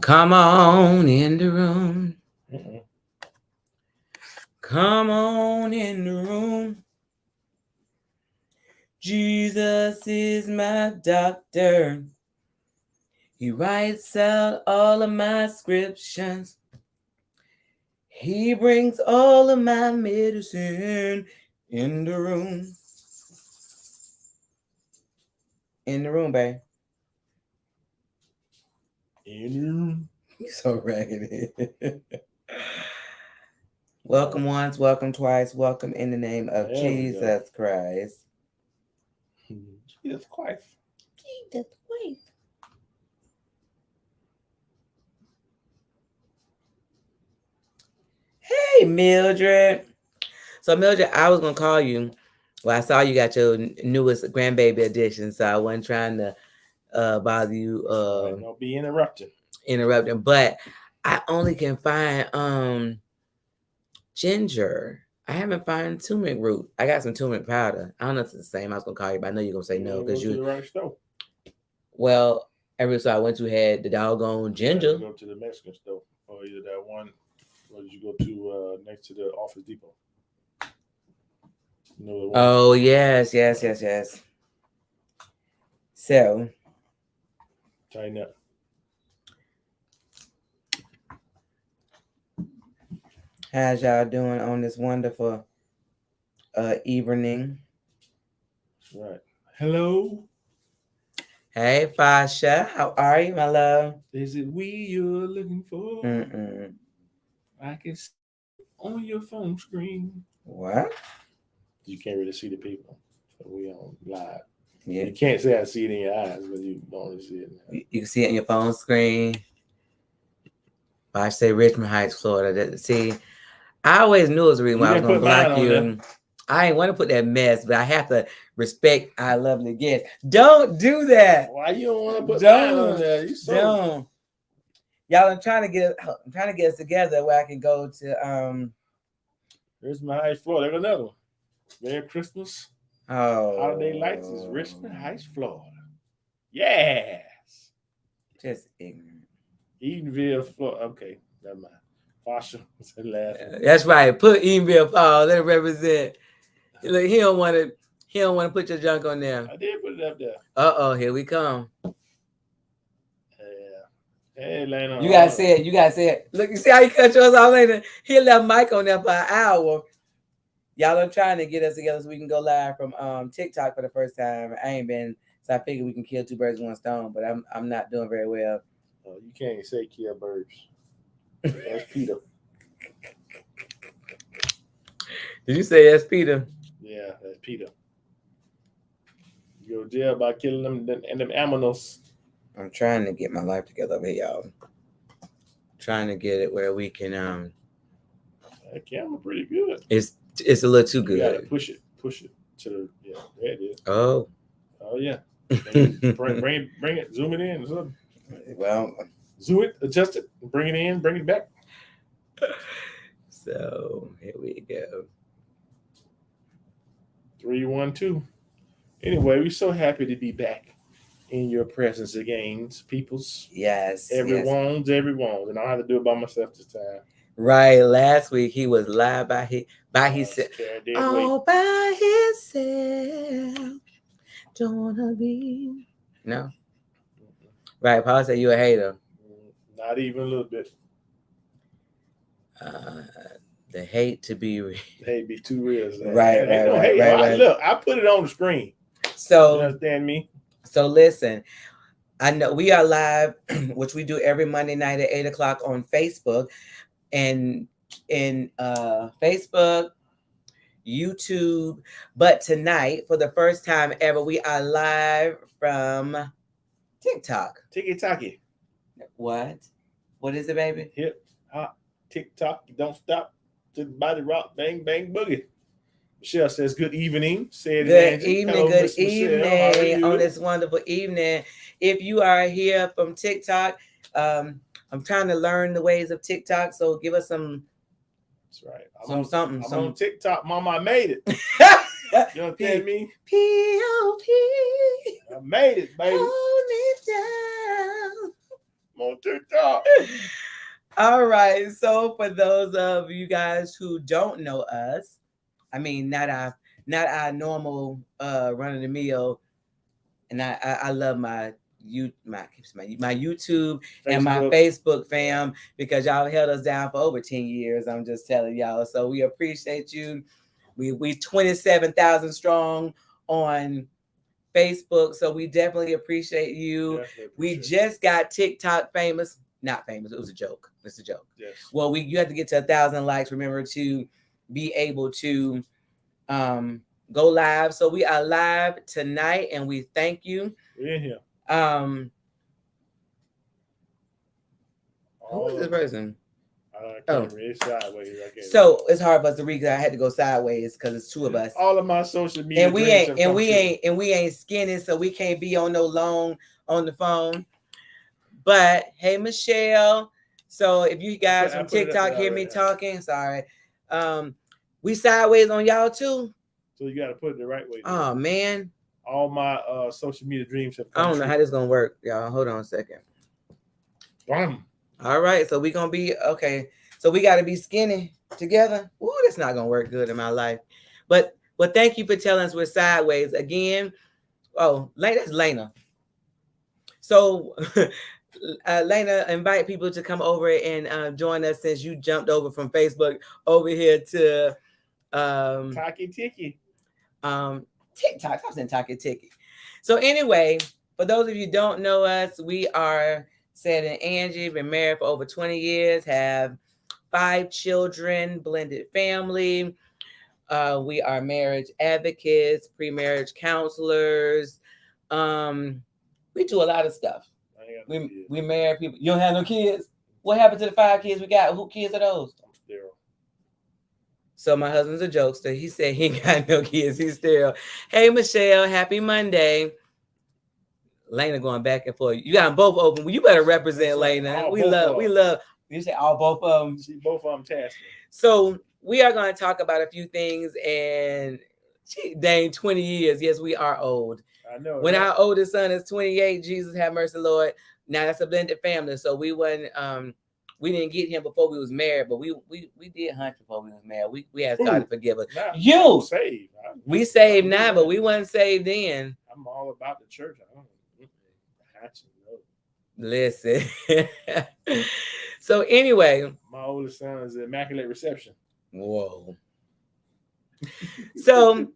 Come on in the room. Mm-mm. Come on in the room. Jesus is my doctor. He writes out all of my scriptures. He brings all of my medicine in the room. In the room, babe. In You so raggedy. Welcome once, welcome twice, welcome in the name of There we go. Jesus Christ. Jesus Christ. Jesus Christ. Hey, Mildred. So, Mildred, I was going to call you. Well, I saw you got your newest grandbaby edition, so I wasn't trying to bother you Don't be interrupted. interrupting, but I only can find ginger. I haven't found turmeric root. I got some turmeric powder. I don't know if it's the same. I was gonna call you, but I know you're gonna say no Go because to the right store. Well, every store I went to had the doggone ginger. You go to the Mexican store, or either that one. Or did you go to next to the Office Depot? You know the one. Oh yes. So Tighten up. how's y'all doing on this wonderful evening? That's right. Hello. Hey, Fasha, how are you, my love? Is it we you're looking for? Mm-mm. I can see on your phone screen. What? You can't really see the people, so we on live. Yeah. You can't say I see it in your eyes, but you don't see it. You can see it on your phone screen. I say Richmond Heights, Florida. See, I always knew it was the reason why I was gonna block you. I ain't want to put that mess, but I have to respect our lovely guest. Don't do that. Why you don't want to put mine on there? You so... Don't. Y'all, I'm trying to get us together where I can go to Richmond Heights, Florida. There's another one. Merry Christmas. Oh, Holiday Lights is Richmond Heights, Florida. Yes. Just ignorant. Edenville, Florida. Okay, never mind. Fasha was the last one. That's right. Put Edenville, Paul. Let it represent. Look, he don't want to put your junk on there. I did put it up there. Here we come. Yeah. Hey, Lena. You gotta say it. Look, you see how you cut yours off later? He left Mike on there for an hour. Y'all are trying to get us together so we can go live from TikTok for the first time. I ain't been, so I figured we can kill two birds with one stone, but I'm not doing very well. Oh, you can't say kill birds. That's Peter. Did you say that's Peter? Yeah, that's Peter. You go to jail by killing them and them aminos. I'm trying to get my life together over here, y'all. Trying to get it where we can That camera pretty good. It's a little too good. You gotta push it to the there it is. Oh yeah. bring it, zoom it in or something. Well, zoom it, adjust it, bring it in, bring it back. So here we go. 3, 1, 2. Anyway, we're so happy to be back in your presence again, peoples. Yes. Everyone's. And I don't have to do it by myself this time. Right. Last week he was live by himself. All by himself. Don't wanna be. No. Right. Paul said you a hater. Not even a little bit. The hate to be real. Hate be too real. Right. Look, I put it on the screen. So you understand me? So listen, I know we are live, which we do every Monday night at 8:00 on Facebook, and in Facebook, YouTube. But tonight, for the first time ever, we are live from TikTok. Tiki-taki. What? What is it, baby? Hip hop, TikTok. Don't stop. To body rock, bang bang boogie. Michelle says, "Good evening." Good evening. Hello, good evening on this wonderful evening. If you are here from TikTok, I'm trying to learn the ways of TikTok, so give us some. That's right. I'm on TikTok, Mama. I made it. You understand me? P.O.P. I made it, baby. Hold me down. I'm on TikTok. All right. So for those of you guys who don't know us, I mean not our normal run of the mill, and I love my YouTube and my Facebook fam, because y'all held us down for over 10 years. I'm just telling y'all. So we appreciate you. We 27,000 strong on Facebook. So we definitely appreciate you. We just got TikTok famous. Not famous. It was a joke. It's a joke. Yes. Well, you have to get to 1,000 likes. Remember to be able to go live. So we are live tonight, and we thank you. We're in here. Who is this person? I can't read sideways. So it's hard for us to read because I had to go sideways because it's two of us. All of my social media, and we ain't skinny, so we can't be on no long on the phone. But hey, Michelle. So if you guys from TikTok hear me talking, sorry. We sideways on y'all too. So you got to put it the right way. Oh man. All my social media dreams have come I don't know how this gonna work, y'all. Hold on a second. Bam. All right, so we gonna be okay. So we got to be skinny together. Ooh, that's not gonna work good in my life. But thank you for telling us we're sideways again. Oh, that's Lena. So, Lena, invite people to come over and join us since you jumped over from Facebook over here to Taki Tiki. TikTok. I was in Taki Tiki. So anyway, for those of you who don't know us, we are Seth and Angie, been married for over 20 years, have 5 children, blended family. We are marriage advocates, pre-marriage counselors. We do a lot of stuff. We marry people. You don't have no kids? What happened to the 5 kids we got? Who kids are those? I'm sterile. So my husband's a jokester. He said he ain't got no kids. He's sterile. Hey, Michelle. Happy Monday. Lena going back and forth. You got them both open. Well, you better represent Lena. We love. You say all both of them. See, both of them tasking. So we are going to talk about a few things, and dang, 20 years. Yes, we are old. I know. When our oldest son is 28, Jesus have mercy, Lord. Now that's a blended family, so we wasn't. We didn't get him before we was married, but we did hunt before we was married. We asked God to forgive us. You saved. We saved now, but we wasn't saved then. I'm all about the church. I don't know. Listen. So anyway, my oldest son is Immaculate Reception. Whoa. So,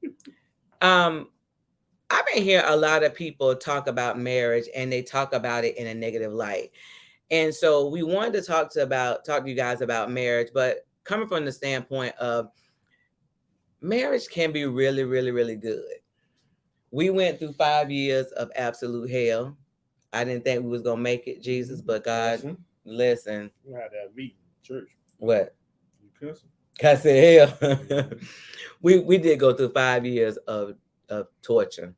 I've been hearing a lot of people talk about marriage, and they talk about it in a negative light. And so we wanted to talk to you guys about marriage, but coming from the standpoint of marriage can be really, really, really good. We went through 5 years of absolute hell. I didn't think we was gonna make it, Jesus, but God, listen. You had that meeting church. What? You cussing? Cussing hell. we did go through 5 years of torture,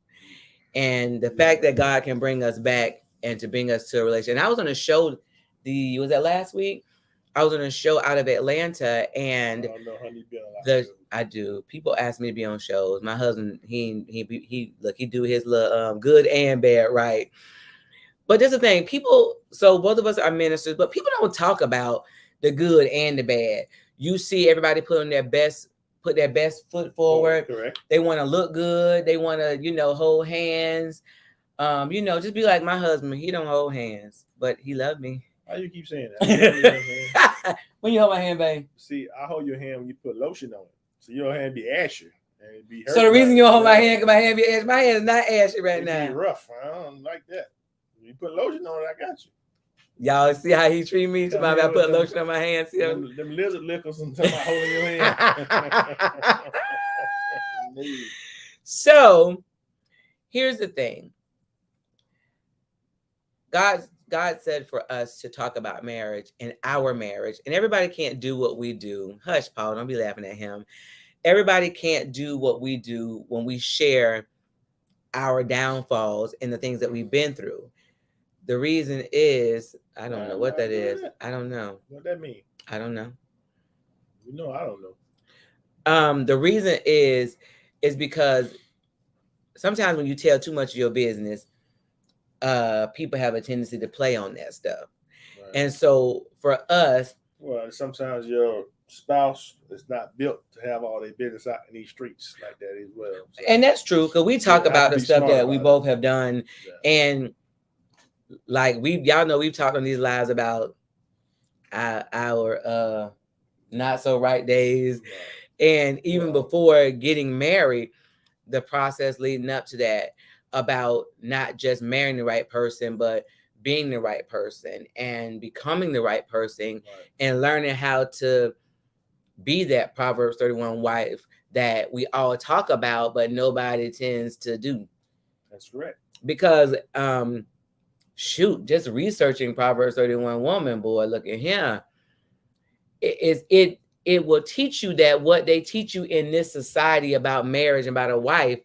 and the fact that God can bring us back and to bring us to a relationship. And I was on a show. Was that last week? I was on a show out of Atlanta, and I do. People ask me to be on shows. My husband, he do his little good and bad, right? But there's the thing, so both of us are ministers, but people don't talk about the good and the bad. You see everybody put their best foot forward. Correct. They want to look good. They want to, hold hands. Just be like my husband. He don't hold hands, but he loved me. Why you keep saying that? When you hold my hand, babe. See, I hold your hand when you put lotion on it, so your hand be ashy. And it be hurt. So the reason you don't hold my hand, because my hand be ashy. My hand is not ashy right now. Be rough. I don't like that. When you put lotion on it, I got you. Y'all see how he treat me? I put lotion on my hands. Them lizard lickers and talking about holding your hand. So here's the thing. God said for us to talk about marriage and our marriage, and everybody can't do what we do. Hush, Paul, don't be laughing at him. Everybody can't do what we do when we share our downfalls and the things that we've been through. The reason is, I don't know what that is. I don't know. What that mean? I don't know. I don't know. The reason is because sometimes when you tell too much of your business, people have a tendency to play on that stuff. And so for us, well, sometimes your spouse is not built to have all their business out in these streets like that as well. So and that's true, because we talk about the stuff that we both have done. And like y'all know we've talked on these lives about our not so right days. And even before getting married, the process leading up to that, about not just marrying the right person, but being the right person and becoming the right person, and learning how to be that Proverbs 31 wife that we all talk about, but nobody tends to do. That's correct. Because just researching Proverbs 31 woman, boy, look at him. It will teach you that what they teach you in this society about marriage and about a wife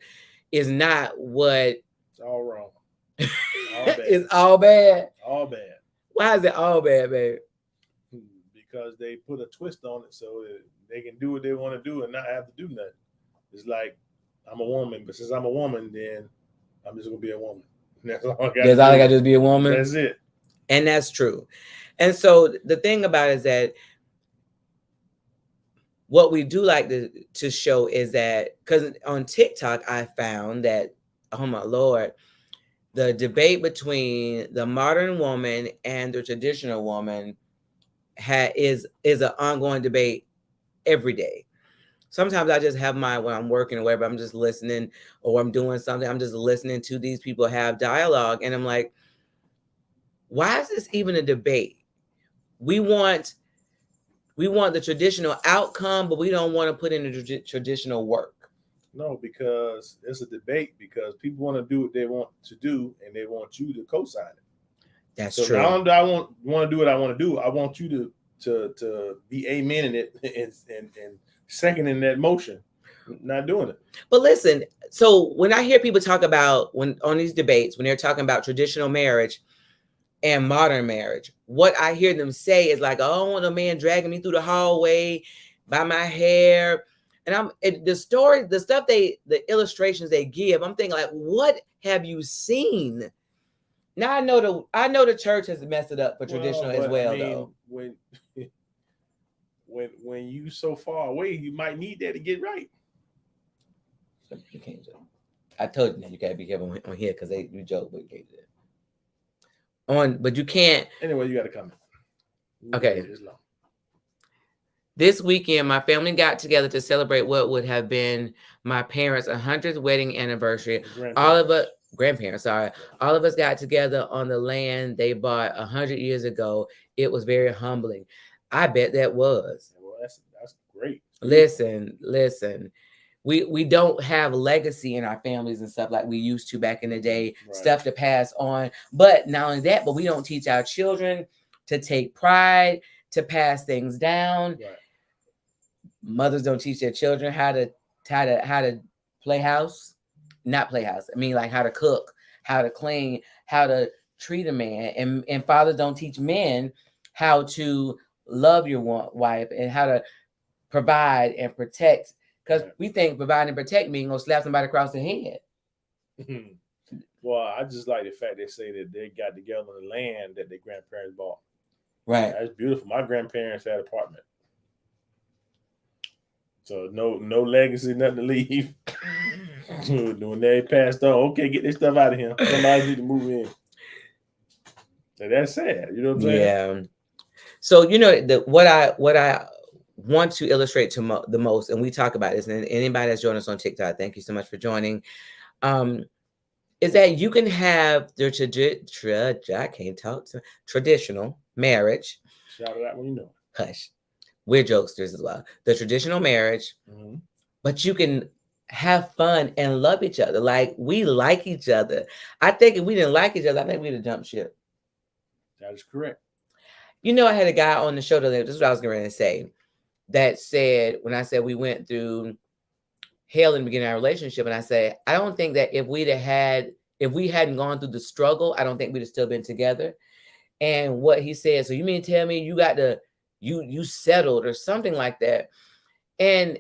is not what. It's all wrong. It's all bad. All bad. Why is it all bad, babe? Because they put a twist on it so they can do what they want to do and not have to do nothing. It's like, I'm a woman, but since I'm a woman, then I'm just gonna be a woman. That's all I got. That's all I got to be a woman. That's it. And that's true. And so the thing about it is that what we do like to show is that, because on TikTok I found that, oh my Lord, the debate between the modern woman and the traditional woman is an ongoing debate every day. Sometimes I just have when I'm working or whatever, I'm just listening, or I'm doing something, I'm just listening to these people have dialogue, and I'm like, why is this even a debate? We want the traditional outcome, but we don't want to put in the traditional work. No, because it's a debate, because people want to do what they want to do, and they want you to co-sign it. That's true. Now I want to do what I want to do. I want you to be amen in it and second in that motion. Not doing it. But listen, so when I hear people talk about on these debates, when they're talking about traditional marriage and modern marriage, what I hear them say is like, oh, I don't want a man dragging me through the hallway by my hair. And the illustrations they give, I'm thinking like, what have you seen? Now I know the church has messed it up for traditional as well, I mean, though. When you so far away, you might need that to get right. So you can't joke. I told you that you gotta be careful on here, because you joke, but you can't do that. But you can't. Anyway, you gotta come. Okay. This weekend, my family got together to celebrate what would have been my parents' 100th wedding anniversary. All of us got together on the land they bought 100 years ago. It was very humbling. I bet that was. Well, that's great. Listen. We don't have legacy in our families and stuff like we used to back in the day, right. Stuff to pass on. But not only that, but we don't teach our children to take pride, to pass things down. Right. Mothers don't teach their children how to play house. Not play house. I mean, like how to cook, how to clean, how to treat a man. And fathers don't teach men how to love your wife and how to provide and protect. Because we think provide and protect means gonna slap somebody across the head. Well, I just like the fact they say that they got together on the land that their grandparents bought. Right. That's beautiful. My grandparents had an apartment. So no legacy, nothing to leave. When they passed on, okay, get this stuff out of here. Somebody need to move in. So that's sad. You know what I'm saying? Yeah. So what I want to illustrate the most, and we talk about this, and anybody that's joined us on TikTok, thank you so much for joining. Is that you can have the traditional marriage. Shout it out when you know. Hush. We're jokesters as well. The traditional marriage, mm-hmm. But you can have fun and love each other. Like, we like each other. I think if we didn't like each other, I think we'd have jumped ship. That is correct. I had a guy on the show today, this is what I was going to say, that said, when I said we went through hell in the beginning of our relationship, and I said, I don't think that if we hadn't gone through the struggle, I don't think we'd have still been together. And what he said, so you mean to tell me you settled or something like that? And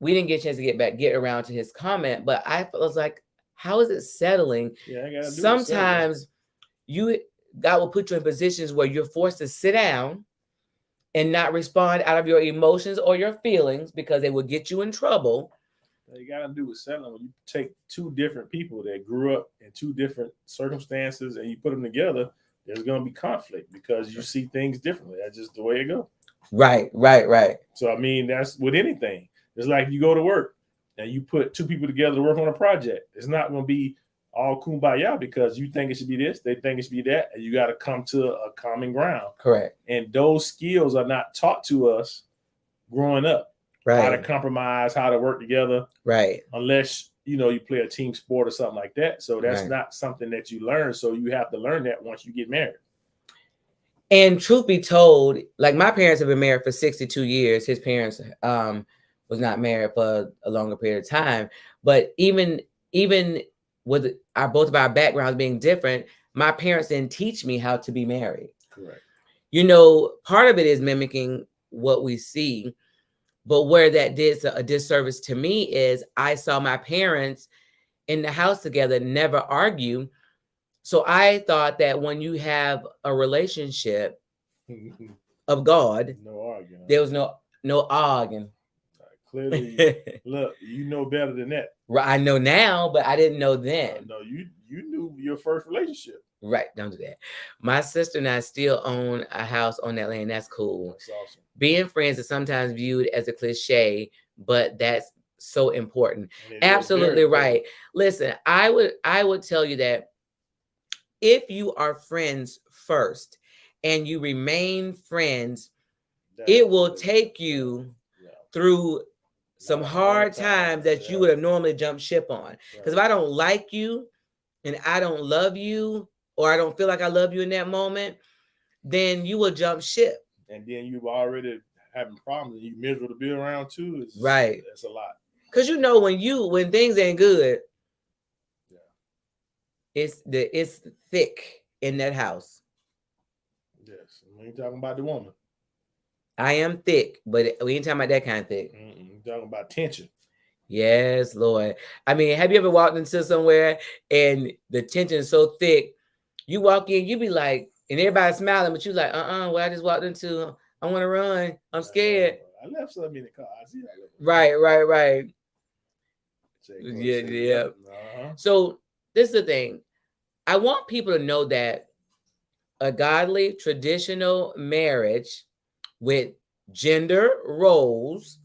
we didn't get a chance to get around to his comment, but I was like, how is it settling? Yeah, I gotta do sometimes God will put you in positions where you're forced to sit down and not respond out of your emotions or your feelings because they will get you in trouble. You got to do with settling. When you take two different people that grew up in two different circumstances and you put them together, there's going to be conflict because you see things differently. That's just the way it goes. Right, right, right. So, I mean, that's with anything. It's like you go to work and you put two people together to work on a project. It's not going to be all kumbaya because you think it should be this, they think it should be that, and you got to come to a common ground. Correct. And those skills are not taught to us growing up. Right. How to compromise, how to work together. Right. Unless, you play a team sport or something like that. So that's Right. not something that you learn. So you have to learn that once you get married. And truth be told, like my parents have been married for 62 years. His parents was not married for a longer period of time. But even with both of our backgrounds being different, my parents didn't teach me how to be married. Correct. Part of it is mimicking what we see. But where that did a disservice to me is I saw my parents in the house together never argue. So I thought that when you have a relationship of God, no arguing. There was no arguing. Clearly, look, you know better than that. Right, I know now, but I didn't know then. No, you knew your first relationship. Right, don't do that. My sister and I still own a house on that land. That's cool. That's awesome. Being friends is sometimes viewed as a cliche, but that's so important. Absolutely right. Listen, I would tell you that if you are friends first and you remain friends, it will take you through some hard times that you would have normally jumped ship on. Because if I don't like you and I don't love you, or I don't feel like I love you in that moment, then you will jump ship. And then you've already having problems and you miserable to be around too. Right. That's a lot. Because when things ain't good, it's thick in that house. Yes. We ain't talking about the woman. I am thick, but we ain't talking about that kind of thick. We're talking about tension. Yes, Lord. I mean, have you ever walked into somewhere and the tension is so thick, you walk in, you be like, and everybody's smiling, but you like, what I just walked into, I want to run. I'm scared. I left something in the car. I see that. Right. Yeah. Uh-huh. So this is the thing. I want people to know that a godly traditional marriage with gender roles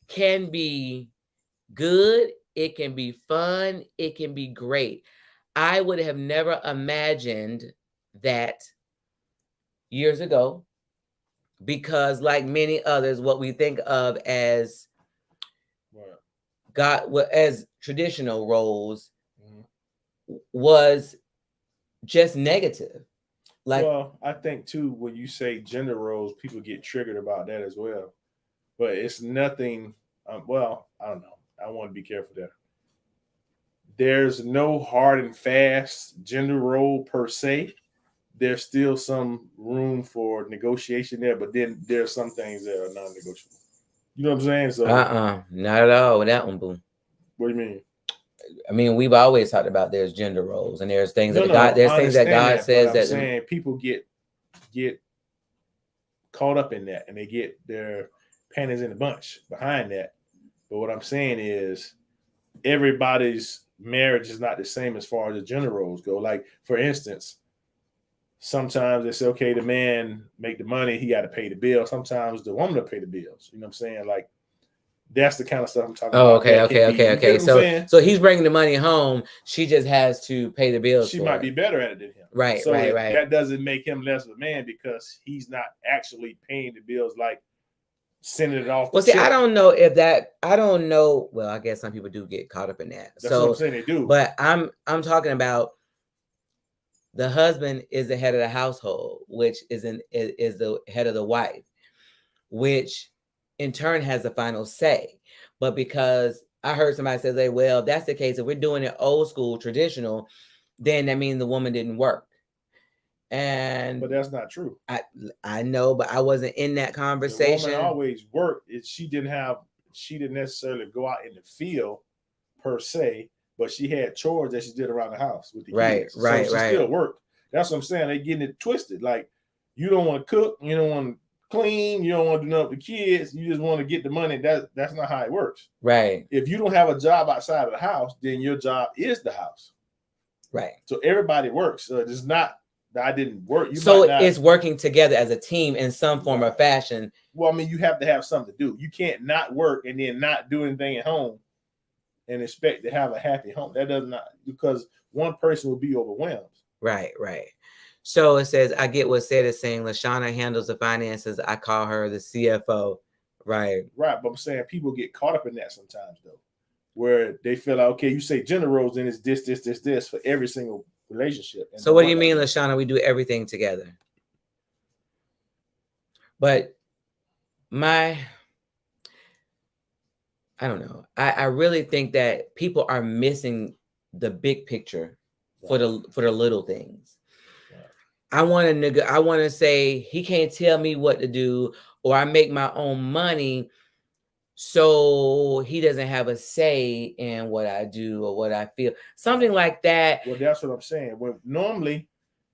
can be good. It can be fun. It can be great. I would have never imagined that years ago, because like many others, what we think of as as traditional roles was just negative. Well, I think too, when you say gender roles, people get triggered about that as well. But it's nothing. I don't know. I want to be careful there. There's no hard and fast gender role per se. There's still some room for negotiation there, but then there's some things that are non-negotiable. You know what I'm saying? So not at all with that one, boo. What do you mean? I mean, we've always talked about there's gender roles, and there's things that God says that saying people get caught up in that, and they get their panties in a bunch behind that. But what I'm saying is, everybody's marriage is not the same as far as the gender roles go. Like, for instance, sometimes they say, okay, the man make the money, he got to pay the bill. Sometimes the woman will pay the bills. You know what I'm saying? Like, that's the kind of stuff I'm talking about. Okay. So he's bringing the money home. She just has to pay the bills. She might be better at it than him. Right. That doesn't make him less of a man because he's not actually paying the bills, like sending it off. Well, see, I don't know if that. I don't know. Well, I guess some people do get caught up in that. That's what I'm saying. They do. But I'm talking about the husband is the head of the household, which is the head of the wife, which in turn has the final say. But because I heard somebody say, well, if that's the case, if we're doing it old school, traditional, then that means the woman didn't work. But that's not true. I know, but I wasn't in that conversation. The woman always worked. She didn't necessarily go out in the field per se, but she had chores that she did around the house with the kids. So she still worked. That's what I'm saying. They getting it twisted. Like, you don't want to cook, you don't want to clean, you don't want to do nothing with the kids. You just want to get the money. That's not how it works. Right. If you don't have a job outside of the house, then your job is the house. Right. So everybody works. So it's not that I didn't work. It's working together as a team in some form or fashion. Well, I mean, you have to have something to do. You can't not work and then not do anything at home and expect to have a happy home. That does not, because one person will be overwhelmed. Right, right. So it says, I get what Seth is saying. LaShawna handles the finances. I call her the CFO. Right. Right. But I'm saying people get caught up in that sometimes, though, where they feel like, okay, you say gender roles, then it's this for every single relationship. And so what do you mean, LaShawna? We do everything together. But I don't know. I really think that people are missing the big picture for the little things. I want to say he can't tell me what to do, or I make my own money, so he doesn't have a say in what I do or what I feel. Something like that. Well, that's what I'm saying. When normally,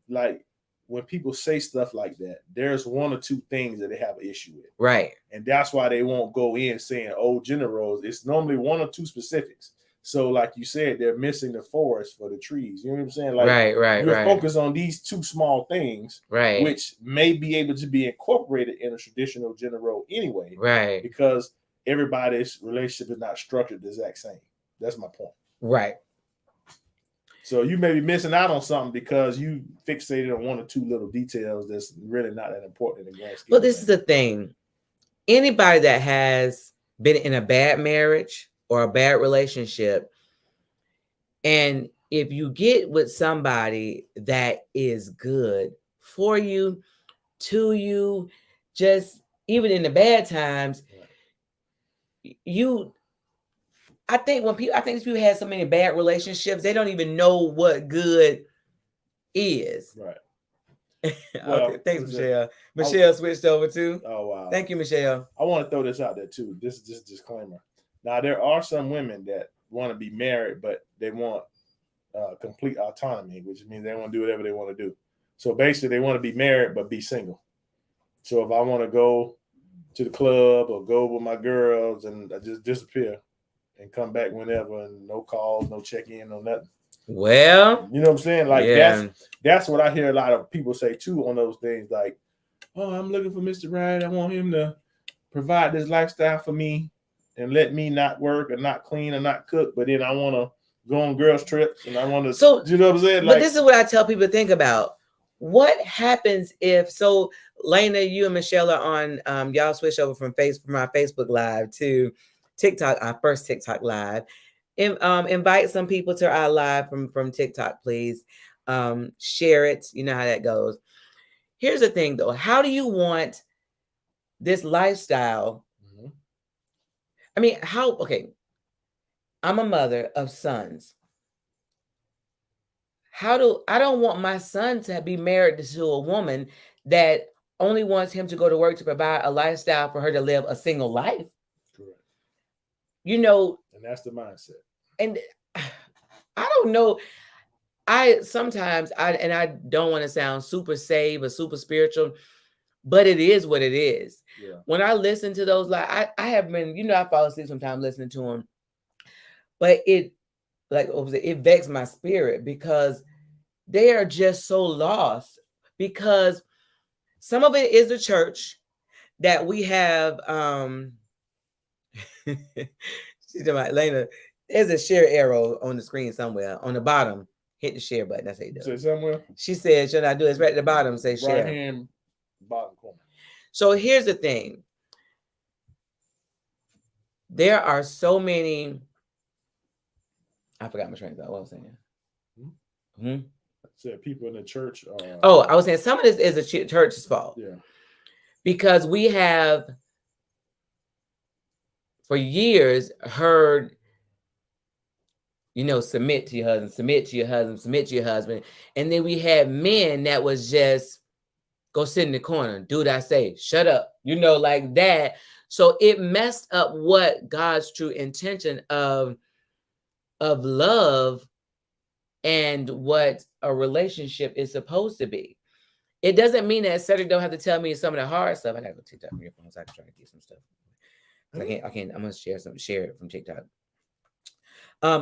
like when people say stuff like that, there's one or two things that they have an issue with. Right. And that's why they won't go in saying, oh, gender roles. It's normally one or two specifics. So, like you said, they're missing the forest for the trees. You know what I'm saying? Like, you're focused on these two small things, right, which may be able to be incorporated in a traditional gender role anyway, right? Because everybody's relationship is not structured the exact same. That's my point. Right. So you may be missing out on something because you fixated on one or two little details that's really not that important in the grand scheme. But this is the thing. Anybody that has been in a bad marriage or a bad relationship, and if you get with somebody that is good for you, to you, just even in the bad times, I think if you had so many bad relationships, they don't even know what good is. Right. Okay, thanks, Michelle. Michelle switched over too. Oh, wow. Thank you, Michelle. I want to throw this out there too. This is just a disclaimer. Now, there are some women that want to be married, but they want complete autonomy, which means they want to do whatever they want to do. So basically, they want to be married, but be single. So if I want to go to the club or go with my girls and I just disappear and come back whenever, and no calls, no check-in, no nothing. Well, you know what I'm saying? Like, that's what I hear a lot of people say too on those things. Like, oh, I'm looking for Mr. Right. I want him to provide this lifestyle for me and let me not work or not clean or not cook. But then I want to go on girls trips and I want to, so, you know what I'm saying? Like, but this is what I tell people to think about. What happens if, so Lena, you and Michelle are on, y'all switch over from my Facebook Live to TikTok, our first TikTok Live. Invite some people to our live from TikTok, please. Share it. You know how that goes. Here's the thing though. How do you want this lifestyle? Mm-hmm. I mean, okay. I'm a mother of sons. I don't want my son to be married to a woman that only wants him to go to work to provide a lifestyle for her to live a single life. Correct. You know, and that's the mindset. And I don't know. I don't want to sound super saved or super spiritual, but it is what it is. Yeah. When I listen to those, like I have been, I fall asleep sometimes listening to them, but it vexed my spirit because they are just so lost, because some of it is the church that we have. She's talking about Lena. There's a share arrow on the screen somewhere on the bottom. Hit the share button. That's how you do it. Somewhere. She said, "Should I do it?" It's right at the bottom. Say share. Right hand bottom corner. So here's the thing. There are so many. I forgot my train of thought. What was I saying? So people in the church. I was saying some of this is the church's fault. Yeah. Because we have for years heard, submit to your husband, submit to your husband, submit to your husband. And then we had men that was just go sit in the corner, do what I say, shut up, like that. So it messed up what God's true intention of love and what a relationship is supposed to be. It doesn't mean that Cedric don't have to tell me some of the hard stuff. I gotta go TikTok from your phone so I can try to get some stuff. I can't. I'm gonna share it from TikTok.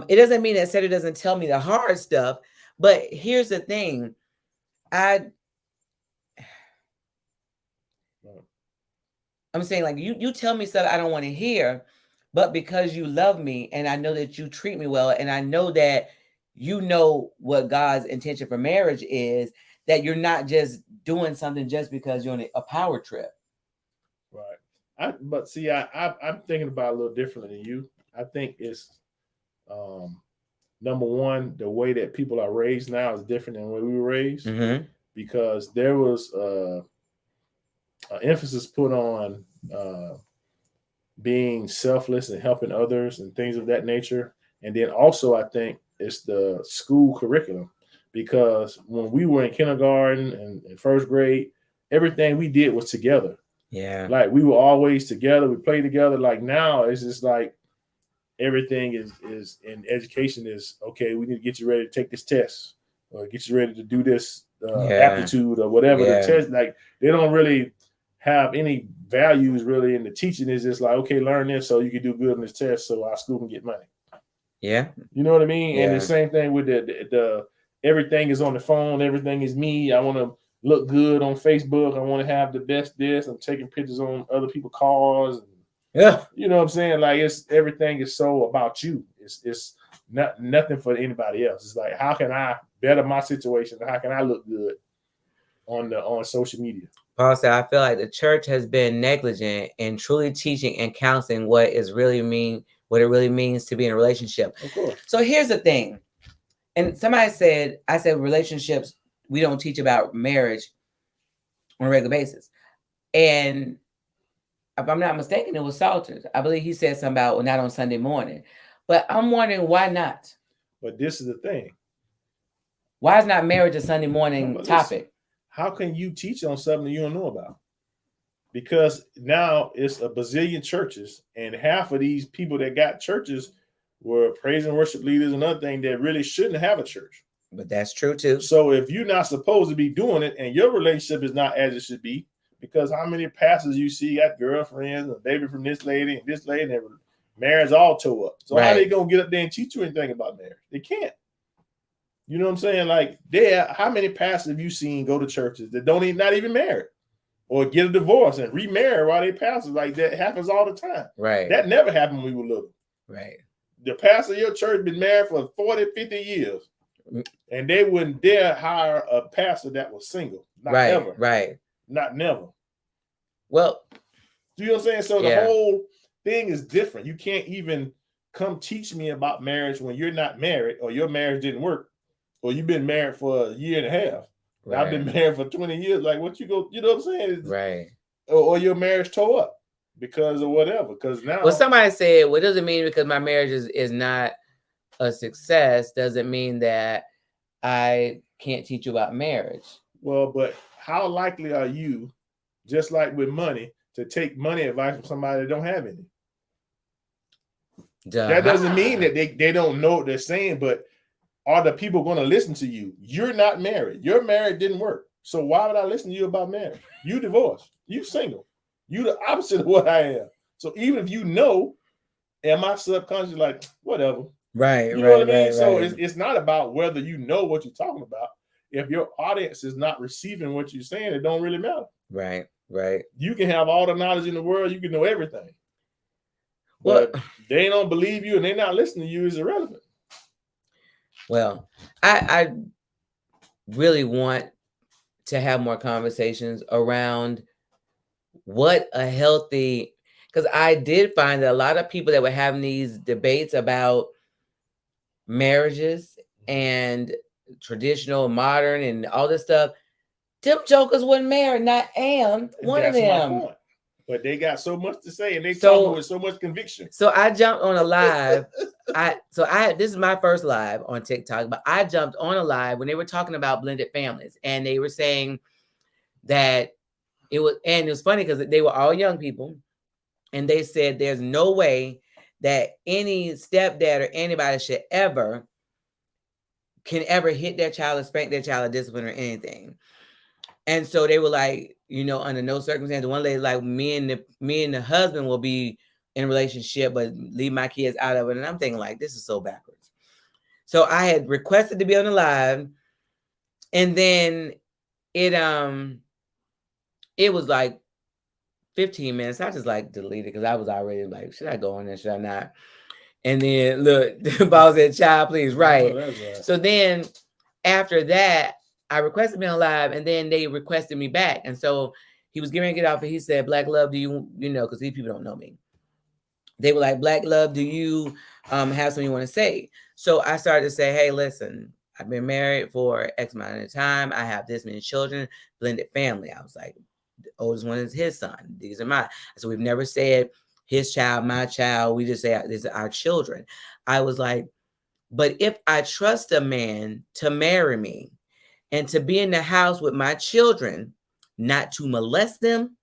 It doesn't mean that Cedric doesn't tell me the hard stuff, but here's the thing. I'm saying, like, you tell me stuff I don't want to hear, but because you love me and I know that you treat me well, and I know that you know what God's intention for marriage is, that you're not just doing something just because you're on a power trip. Right. But see, I'm thinking about it a little differently than you. I think it's number one, the way that people are raised now is different than the way we were raised, because there was emphasis put on being selfless and helping others and things of that nature. And then also, I think it's the school curriculum, because when we were in kindergarten and first grade, everything we did was together. Yeah. Like, we were always together. We played together. Like, now it's just like everything is in education is, okay, we need to get you ready to take this test, or get you ready to do this aptitude or whatever the test. Like, they don't really have any values really in the teaching. Is just like, okay, learn this so you can do good on this test so our school can get money. Yeah. You know what I mean? Yeah. And the same thing with the everything is on the phone. Everything is me. I want to look good on Facebook. I want to have the best this. I'm taking pictures on other people's cars. Yeah. You know what I'm saying? Like, it's everything is so about you. It's not nothing for anybody else. It's like, how can I better my situation? How can I look good on social media? Paul said, I feel like the church has been negligent in truly teaching and counseling what it really means to be in a relationship. Of course. So here's the thing. And somebody said, I said relationships, we don't teach about marriage on a regular basis. And if I'm not mistaken, it was Salters. I believe he said something about, well, not on Sunday morning. But I'm wondering, why not? But this is the thing. Why is not marriage a Sunday morning topic? How can you teach on something you don't know about? Because now it's a bazillion churches, and half of these people that got churches were praise and worship leaders and other things that really shouldn't have a church. But that's true too. So if you're not supposed to be doing it and your relationship is not as it should be, because how many pastors you see got girlfriends and baby from this lady and marriage all tore up. So how they gonna get up there and teach you anything about marriage? They can't. You know what I'm saying? Like, how many pastors have you seen go to churches that not even married, or get a divorce and remarry while they pastors? Like, that happens all the time. Right. That never happened when we were little. Right. The pastor of your church been married for 40, 50 years, and they wouldn't dare hire a pastor that was single. Not ever. Right. Not never. Well, do you know what I'm saying? So the whole thing is different. You can't even come teach me about marriage when you're not married, or your marriage didn't work, or you've been married for a year and a half. Right. I've been married for 20 years. Like, what you know what I'm saying? Right. Or your marriage tore up because of whatever. Because now, well, somebody said, well, it doesn't mean because my marriage is not a success doesn't mean that I can't teach you about marriage. Well, but how likely are you, just like with money, to take money advice from somebody that don't have any? That doesn't mean that they don't know what they're saying, but are the people going to listen to you? You're not married. Your marriage didn't work. So why would I listen to you about marriage? You divorced. You single. You the opposite of what I am. So even if you know, am I subconsciously like, whatever? Right. You know what I mean? So it's not about whether you know what you're talking about. If your audience is not receiving what you're saying, it don't really matter. Right. You can have all the knowledge in the world. You can know everything. But they don't believe you and they're not listening to you is irrelevant. Well, I really want to have more conversations around what a healthy, because I did find that a lot of people that were having these debates about marriages and traditional, modern, and all this stuff, them jokers wasn't married, not one of them. But they got so much to say, and they talk with so much conviction. So I jumped on a live. This is my first live on TikTok, but I jumped on a live when they were talking about blended families, and they were saying that it was funny because they were all young people, and they said there's no way that any stepdad or anybody should ever can ever hit their child or spank their child or discipline or anything. And so they were like, under no circumstance, one lady like me and the husband will be in a relationship, but leave my kids out of it. And I'm thinking like, this is so backwards. So I had requested to be on the live, and then it was like 15 minutes. I just like deleted because I was already like, should I go on there? Should I not? And then look, the boss said, child, please, right. Oh, that's right. So then after that, I requested me on live, and then they requested me back. And so he was getting ready to get off, and he said, Black Love, do you because these people don't know me. They were like, Black Love, do you have something you want to say? So I started to say, hey, listen, I've been married for X amount of time. I have this many children, blended family. I was like, the oldest one is his son. These are mine. So we've never said his child, my child. We just say these are our children. I was like, but if I trust a man to marry me and to be in the house with my children, not to molest them,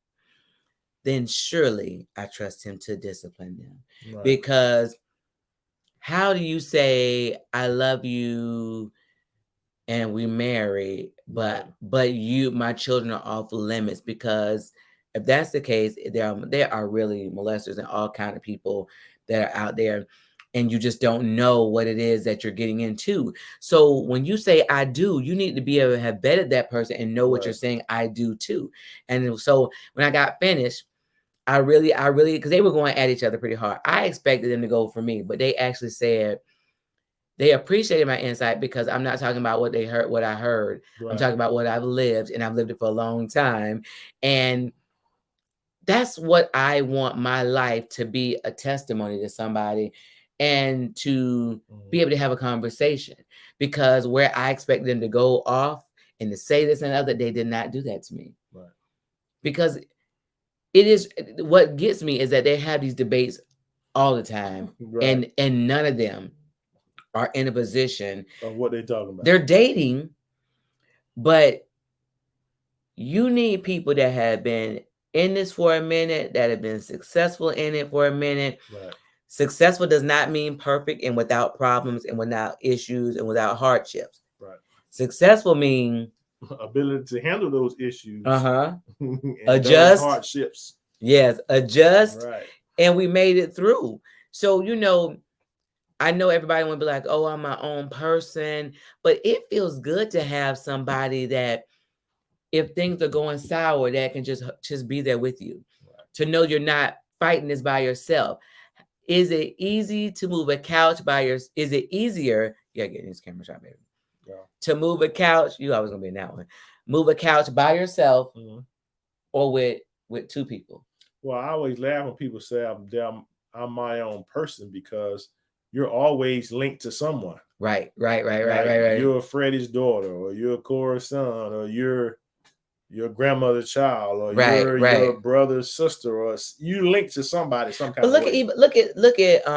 then surely I trust him to discipline them. Right. Because how do you say, I love you and we married, but my children are off limits? Because if that's the case, there are really molesters and all kind of people that are out there, and you just don't know what it is that you're getting into. So when you say I do, you need to be able to have vetted that person and know what you're saying I do too. And so when I got finished, I really, because they were going at each other pretty hard. I expected them to go for me, but they actually said they appreciated my insight because I'm not talking about what they heard, what I heard. Right. I'm talking about what I've lived, and I've lived it for a long time. And that's what I want my life to be, a testimony to somebody and to be able to have a conversation. Because where I expected them to go off and to say this and other, they did not do that to me. Right. Because it is, what gets me is that they have these debates all the time, right. and none of them are in a position of what they're talking about. They're dating, but you need people that have been in this for a minute, that have been successful in it for a minute. Right. Successful does not mean perfect and without problems and without issues and without hardships. Right. Successful means ability to handle those issues. Adjust. Hardships. Yes, adjust. Right. And we made it through. So, I know everybody want to be like, oh, I'm my own person. But it feels good to have somebody that, if things are going sour, that can just be there with you. Right. To know you're not fighting this by yourself. Is it easy to move a couch by yourself? Is it easier? You gotta get in this camera shot, baby. Yeah. To move a couch, you always gonna be in that one. Move a couch by yourself, or with two people. Well, I always laugh when people say I'm my own person, because you're always linked to someone. Right. You're Freddie's daughter, or you're Cora's son, or you're your grandmother's child, or you're your brother's sister, or you link to somebody some kind of way. Look at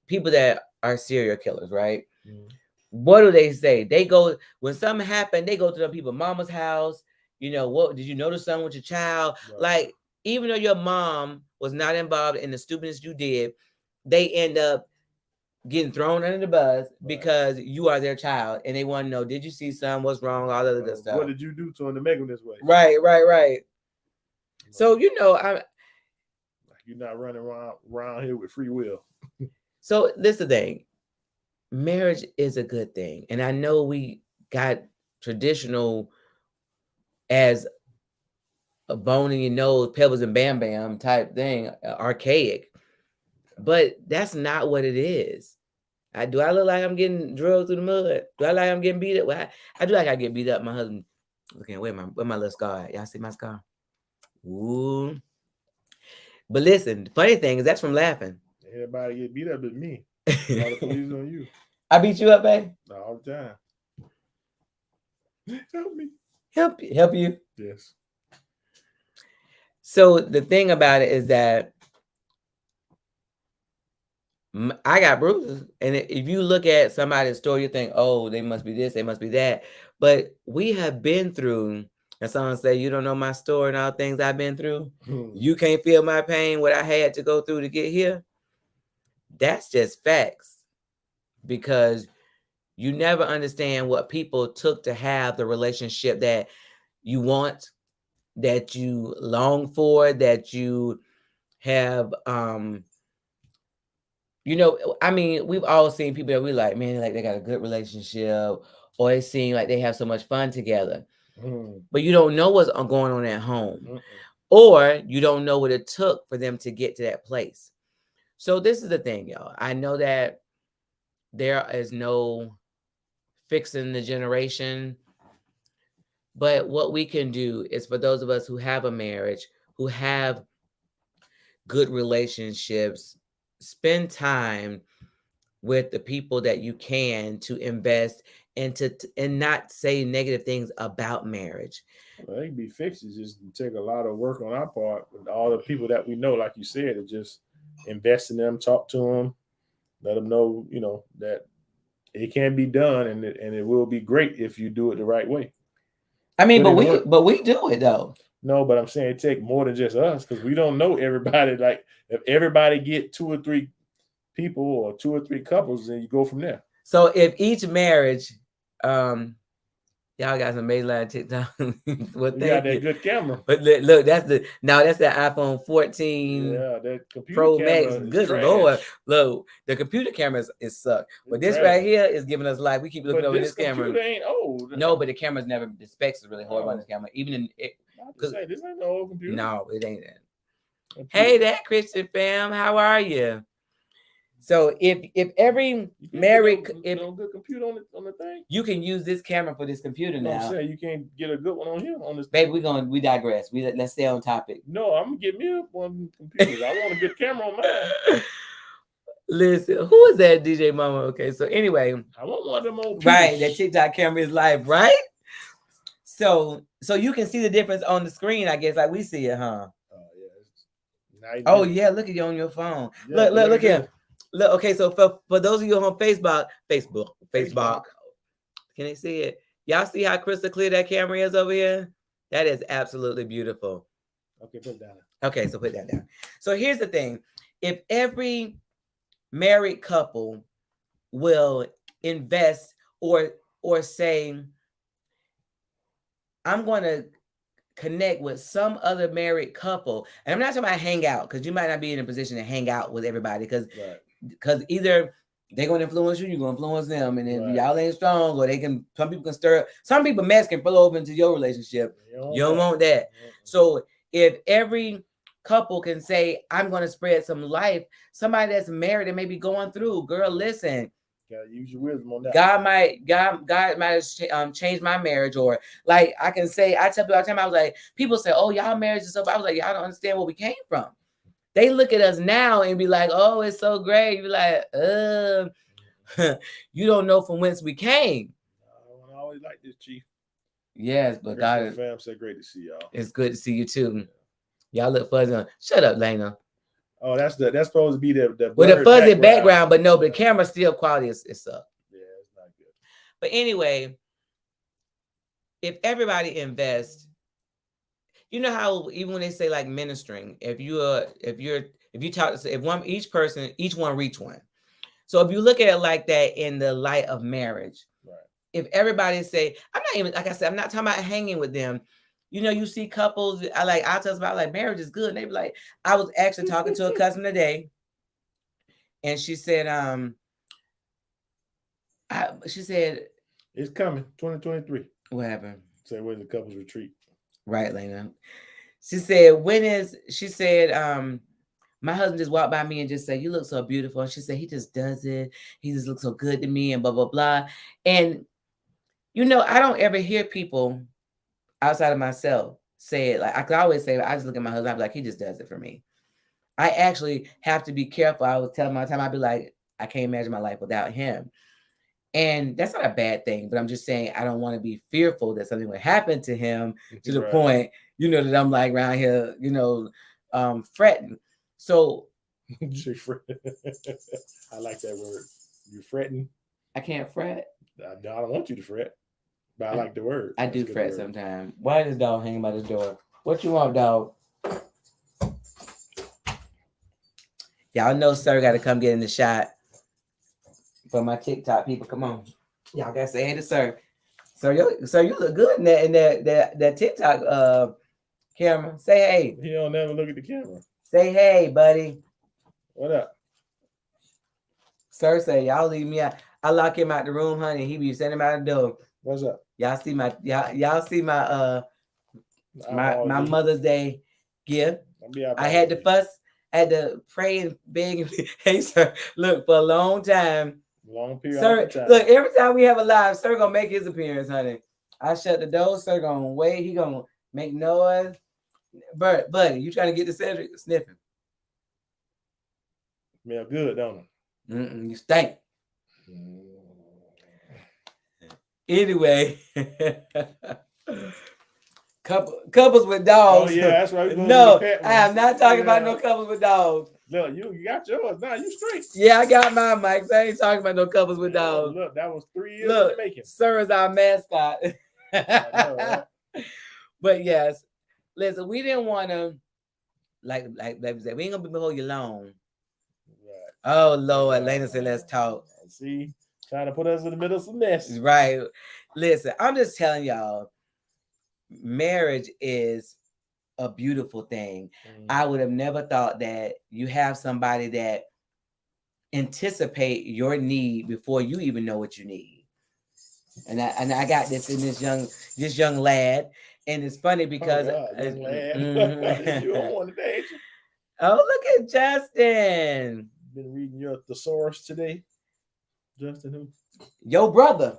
people that are serial killers, right? Mm-hmm. What do they say? They go, when something happened, they go to the people's mama's house. What did you notice something with your child? Right. Like, even though your mom was not involved in the stupidness you did, they end up getting thrown under the bus because you are their child, and they want to know, did you see something? What's wrong? All of that stuff. What did you do to him to make him this way? Right. So you're not running around here with free will. So this is the thing. Marriage is a good thing, and I know we got traditional as a bone in your nose, pebbles and bam bam type thing, archaic. But that's not what it is. Do I look like I'm getting drugged through the mud? Do I look like I'm getting beat up? Well, I do like I get beat up. My husband looking, where my little scar at? Y'all see my scar? Ooh. But listen, the funny thing is that's from laughing. Everybody get beat up but me. All the police on you. I beat you up, babe? All the time. Help me. Help you? Yes. So the thing about it is that I got bruises. And if you look at somebody's story, you think, oh, they must be this, they must be that. But we have been through, and someone say, you don't know my story and all the things I've been through. You can't feel my pain, what I had to go through to get here. That's just facts. Because you never understand what people took to have the relationship that you want, that you long for, that you have. I mean, we've all seen people that we like, man, like they got a good relationship, or it seems like they have so much fun together. But you don't know what's going on at home, or you don't know what it took for them to get to that place. So this is the thing, y'all. I know that there is no fixing the generation, but what we can do is, for those of us who have a marriage, who have good relationships, spend time with the people that you can to invest and not say negative things about marriage. Well, they can be fixed. It just take a lot of work on our part. With all the people that we know, like you said, to just invest in them, talk to them, let them know, that it can be done, and it will be great if you do it the right way. I mean, but we do it though. No, but I'm saying it take more than just us, because we don't know everybody. Like, if everybody get 2 or 3 people or 2 or 3 couples, then you go from there. So if each marriage, y'all got some mainline TikTok. Well, you got that good camera. But look, that's the iPhone 14. Yeah, that computer Pro Max. Good trash. Lord, look, the computer cameras is suck. But this right here is giving us life. We keep looking over this camera. Computer ain't old. No, but the camera's never. The specs is really horrible on this camera. Even in it. This ain't no old computer. No, it ain't that. Computer. Hey, that Christian fam, how are you? So if every married, if no good computer on the thing, you can use this camera for this computer now. I'm saying you can't get a good one on here on this. Baby, we digress. Let's stay on topic. No, I'm gonna get me one computer. I want a good camera on mine. Listen, who is that, DJ Mama? Okay, so anyway, I want one of them old. Right, that TikTok camera is live, right? So you can see the difference on the screen, I guess, like we see it, huh? Oh yeah. Oh yeah, look at you on your phone. Yeah, look here. Look, okay, so for those of you on Facebook, can they see it? Y'all see how crystal clear that camera is over here? That is absolutely beautiful. Okay, put it down. Okay, so put that down. So here's the thing. If every married couple will invest or say, I'm going to connect with some other married couple, and I'm not talking about hang out, because you might not be in a position to hang out with everybody, because either they're going to influence you, you're going to influence them, and then y'all ain't strong, or some people can stir up. Some people mess can flow over into your relationship. You don't want that. So if every couple can say, I'm going to spread some life, somebody that's married and maybe going through, girl, listen, use your wisdom on that. God might have changed my marriage, or like I can say, I tell people all the time, I was like, people say, oh, y'all marriage is so bad. I was like, y'all don't understand where we came from. They look at us now and be like, oh, it's so great. You're like, you don't know from whence we came. I always like this, Chief. Yes, but God, fam said, great to see y'all. It's good to see you too. Y'all look fuzzy. Shut up, Lena. Oh, that's supposed to be the with a fuzzy background, but no, but the camera still quality is up. Yeah, it's not good. But anyway, if everybody invests, you know how even when they say like ministering, if each one reach one. So if you look at it like that in the light of marriage, right. If everybody say, I'm not even, like I said, I'm not talking about hanging with them. You know, you see couples, I'll tell about like marriage is good. And they be like, I was actually talking to a cousin today, and she said, it's coming, 2023. What happened? Say, where's the couples retreat? Right, Lena. She said, my husband just walked by me and just said, you look so beautiful. And she said, he just does it. He just looks so good to me and blah, blah, blah. And, you know, I don't ever hear people outside of myself say it. Like I could always say, I just look at my husband, I'd be like, he just does it for me. I actually have to be careful. I was telling my time, I'd be like, I can't imagine my life without him. And that's not a bad thing, but I'm just saying, I don't want to be fearful that something would happen to him to the point, you know, that I'm like around here, you know, fretting. So I like that word. You fretting? I can't fret. I don't want you to fret, but I like the word. I do fret sometimes. Why is this dog hanging by this door? What you want, dog? Y'all know sir got to come get in the shot for my TikTok people. Come on. Y'all gotta say hey to sir. Sir, you look good in that TikTok camera. Say hey. He don't never look at the camera. Say hey, buddy. What up? Sir say y'all leave me out. I lock him out the room, honey. He be sending him out the door. What's up? Y'all see my my Mother's Day gift. I had to fuss, had to pray and beg. Hey, sir, look, for a long time. Long period. Sir, look, every time we have a live, sir gonna make his appearance, honey. I shut the door, sir gonna wait, he gonna make noise. But buddy, you trying to get the Cedric sniffing. Smell good, don't it? You stink. Anyway, couples with dogs. Oh yeah, that's right. No, I am not talking about no couples with dogs. Look, you got yours now. You straight. Yeah, I got mine, Mike. So I ain't talking about no couples with dogs. Look, that was 3 years in the making. Sir is our mascot. I know, right? But yes, listen, we didn't want to like we said, we ain't gonna be before you long. Right. Oh Lord, Lena said, let's talk. See, trying to put us in the middle of some mess. Right. Listen, I'm just telling y'all, marriage is a beautiful thing. I would have never thought that you have somebody that anticipate your need before you even know what you need. And I got this in this young lad, and it's funny because young lad. You don't want to date you. Oh, look at Justin. Been reading your thesaurus today. Justin who? Your brother.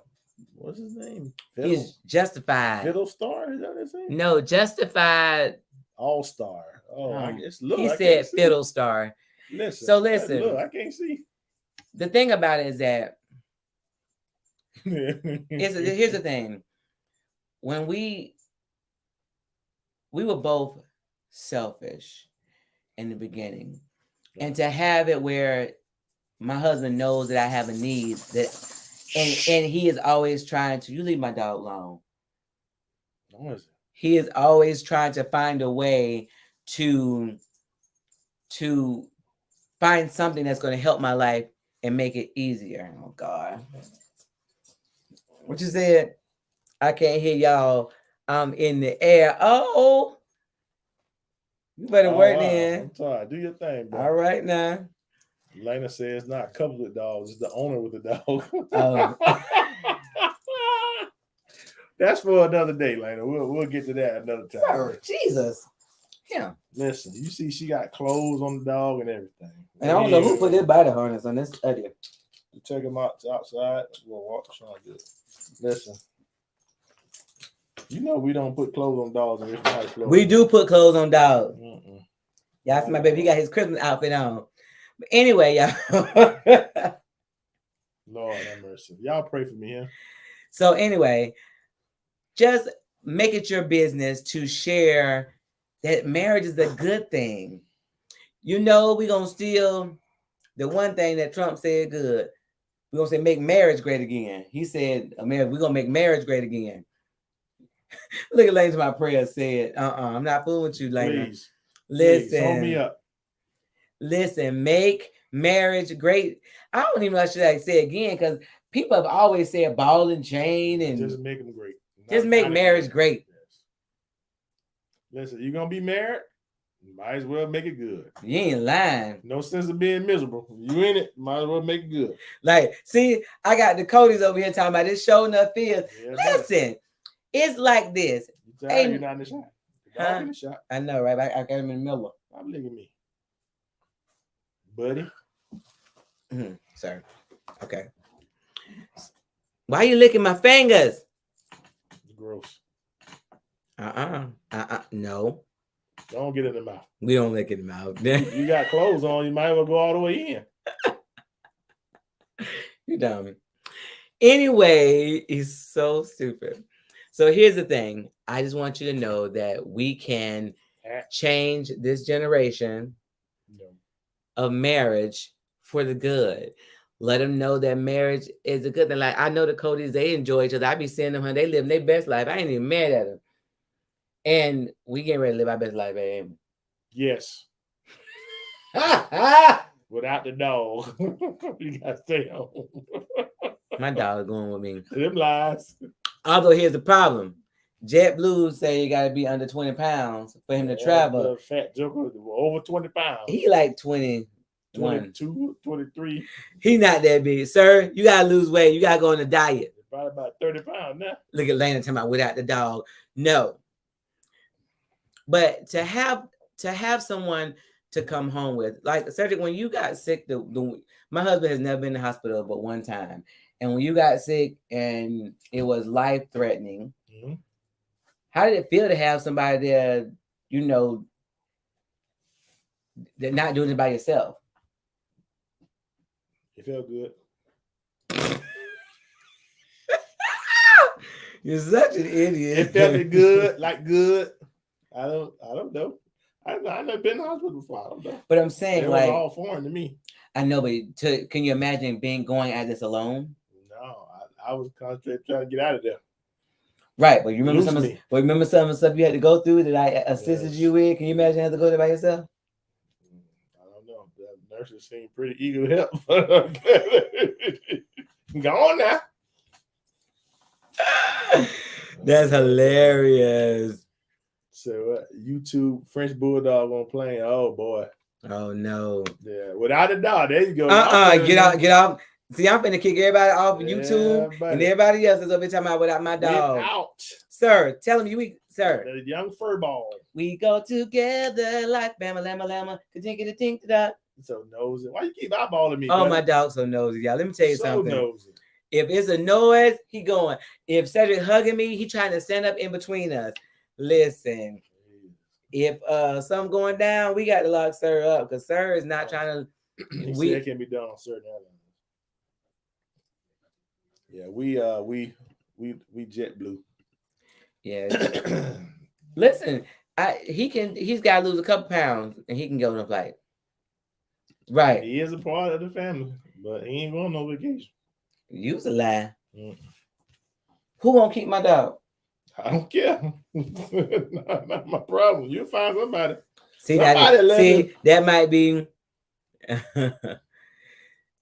What's his name? He's Justified. Fiddle Star? Is that his name? No, Justified. All Star. Oh, I guess. Look, he said Fiddle Star. Listen. So listen. Look, I can't see. The thing about it is that here's the thing. When we were both selfish in the beginning, and to have it where my husband knows that I have a need that, and he is always trying to. You leave my dog alone. He is always trying to find a way to find something that's going to help my life and make it easier. Oh God. What you said? I can't hear y'all. I'm in the air. Oh, you better work then. I'm sorry. Do your thing, bro. All right now. Lena says it's not coupled with dogs, it's the owner with the dog. Oh. That's for another day, Lena. We'll get to that another time. Sir, Jesus. Yeah. Listen, you see she got clothes on the dog and everything. And I don't know who put this body harness on this idea. You check him out outside. We'll walk Sean good. Listen. You know we don't put clothes on dogs in this nice clothes. We do put clothes on dogs. Y'all see my baby, he got his Christmas outfit on. But anyway, y'all. Lord have mercy. Y'all pray for me, huh? So anyway, just make it your business to share that marriage is a good thing. You know, we're going to steal the one thing that Trump said good. We're going to say, make marriage great again. He said, we're going to make marriage great again. Look at Lane to my prayer said, I'm not fooling with you, Lane. Please. Listen. Hold me up. Listen, make marriage great. I don't even know what I should say again, because people have always said ball and chain and just make them great. Just make marriage great. Listen, you're gonna be married, you might as well make it good. You ain't lying. No sense of being miserable. You in it, might as well make it good. Like, see, I got the Cody's over here talking about this show enough feels. Yeah, listen, it's like this. You're not in the shot. Huh? In the shot. I know, right? I got him in the middle. Stop licking me, buddy. Sorry. Okay. Why are you licking my fingers? Gross. No. Don't get in the mouth. We don't lick in the mouth. You got clothes on. You might as well go all the way in. You dummy. Anyway, he's so stupid. So here's the thing. I just want you to know that we can change this generation of marriage for the good. Let them know that marriage is a good thing. Like, I know the Codys, they enjoy each other. I be seeing them, they living their best life. I ain't even mad at them. And we getting ready to live our best life, babe. Yes. Without the dog. You got to stay home. My dog is going with me. Them lies. Although here's the problem. JetBlue say you gotta be under 20 pounds for him to travel. The fat joker over 20 pounds. He like 21. 22, 23. He not that big. Sir, you gotta lose weight. You gotta go on a diet. Probably about 30 pounds now. Look at Lana talking about without the dog. No. But to have someone to come home with, like Cedric, when you got sick, my husband has never been in the hospital but one time. And when you got sick and it was life-threatening, Mm-hmm. how did it feel to have somebody there, they're not doing it by yourself? It felt good. You're such an idiot. It felt good, like good. I don't know. I've never been in the hospital before. I don't know. But I'm saying, it was all foreign to me. I know, but can you imagine going at this alone? No, I was concentrating trying to get out of there. Right, but you remember some of the stuff you had to go through that I assisted you with? Can you imagine having to go there by yourself? I don't know. The nurses seem pretty eager to help. Go on now. That's hilarious. So YouTube French Bulldog on plane. Oh boy. Oh no. Yeah, without a doubt. There you go. Get out. See, I'm finna kick everybody off YouTube and everybody else is over talking about without my dog. Out. Sir, tell him sir. The young fur ball. We go together like Bama Lama Lama. Tink da. So nosy. Why you keep eyeballing me? Oh, buddy? my dog's so nosy, y'all. Let me tell you something. Nosy. If it's a noise, he going. If Cedric hugging me, he trying to stand up in between us. Listen, if something going down, we got to lock Sir up because Sir is not trying to. That can be done on certain islands. Yeah, we JetBlue. Yeah. Listen, he's got to lose a couple pounds and he can go on a flight. Right. He is a part of the family, but he ain't going no vacation. You's a lie. Who gonna keep my dog? I don't care. Not my problem. You'll find somebody. That might be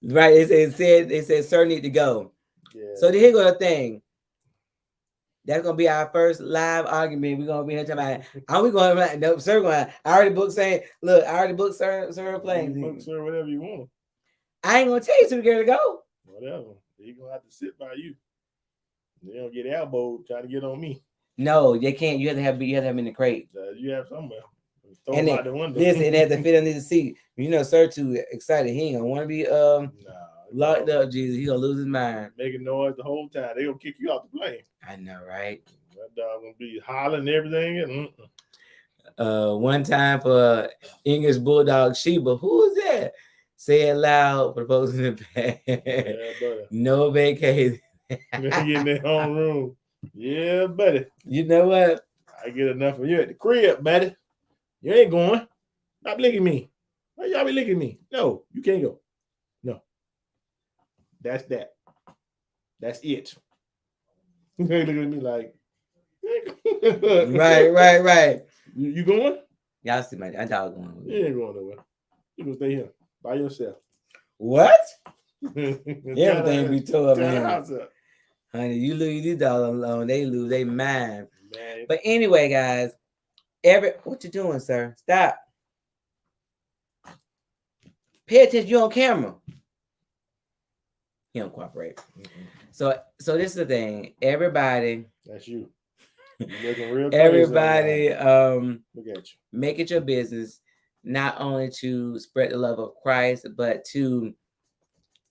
right. It said Sir need to go. Yeah. So here go the thing. That's gonna be our first live argument. We're gonna be here talking about. Are we going? No, Sir. Going. I already booked. Saying, look, I already booked Sir plane. Book Sir, whatever you want. I ain't gonna tell you to get to go. Whatever. He gonna have to sit by you. They don't get elbowed trying to get on me. No, they can't. You have to have him in the crate. You have somewhere. Throw him out the window. Listen, it has to fit under the seat. Sir too excited. He ain't gonna want to be locked up. Jesus, he gonna lose his mind. Making noise the whole time. They gonna kick you out the plane. I know, right? That dog gonna be hollering and everything. One time for English Bulldog Sheba, who is that? Say it loud for the folks in the back. Yeah, no vacation. They get in their own room. Yeah, buddy. You know what? I get enough of you at the crib, buddy. You ain't going. Stop licking me. Why y'all be licking me? No, you can't go. No. That's that. That's it. They look at me like, right. You going? Y'all see my dog going. You ain't going nowhere. You can stay here by yourself. What? Everything be told, man. Honey, you leave these dogs alone, they lose their mind. Man. But anyway, guys, what you doing, sir? Stop. Pay attention. You on camera. He don't cooperate. Mm-hmm. So this is the thing. Everybody. That's you. You're looking real everybody, look at you. Make it your business, not only to spread the love of Christ, but to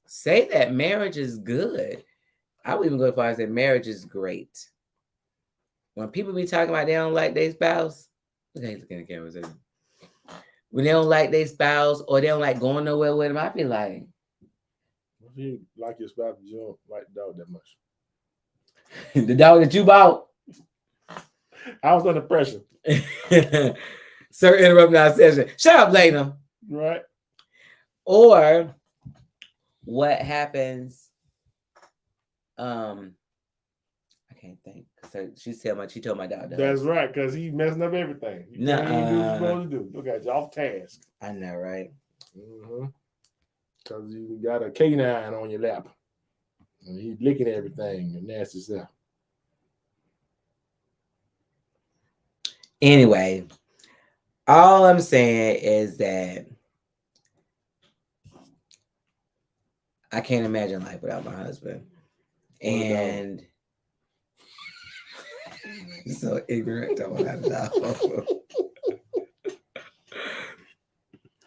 say that marriage is good. I would even go as far as that marriage is great. When people be talking about they don't like their spouse, look at the camera. When they don't like their spouse or they don't like going nowhere with them, I be like, if you like your spouse, you don't like the dog that much. The dog that you bought. I was under pressure. Sir, interrupting our session. Shut up, Lena. Right. Or what happens? I can't think. She told my dog. That's right, because he's messing up everything. You can't even do what you're supposed to do. Look at you, off task. I know, right? Because you got a canine on your lap. And he's licking everything, the nasty stuff. Anyway, all I'm saying is that I can't imagine life without my husband. And so ignorant to what I know.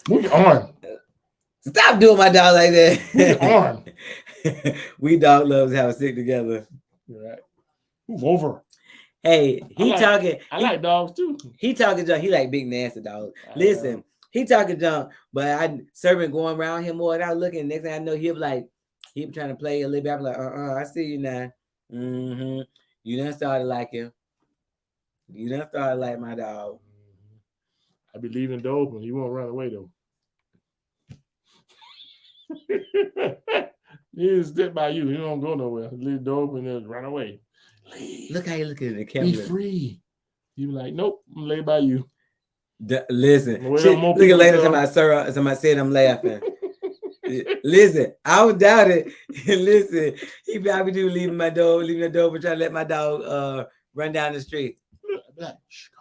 Move your arm. Stop doing my dog like that. Move your arm. We dog loves how we stick together. Right. Move over. Hey, I like dogs too. He talking junk. He like big nasty dogs. Listen, he talking junk, but I servant going around him more. And I looking. Next thing I know, he'll be like, he be trying to play a little bit. I'm like, I see you now. Mm-hmm. You done started like him. You done started like my dog. I be leaving the door open. He won't run away though. He just step by you. He don't go nowhere. Leave the door open and run away. Leave. Look how you looking at the camera. Be free. You be like, nope, I'm lay by you. Listen, look at later somebody said I'm laughing. Listen, I would doubt it. Listen, he probably do leaving the door, but trying to let my dog run down the street. Like, shh, go.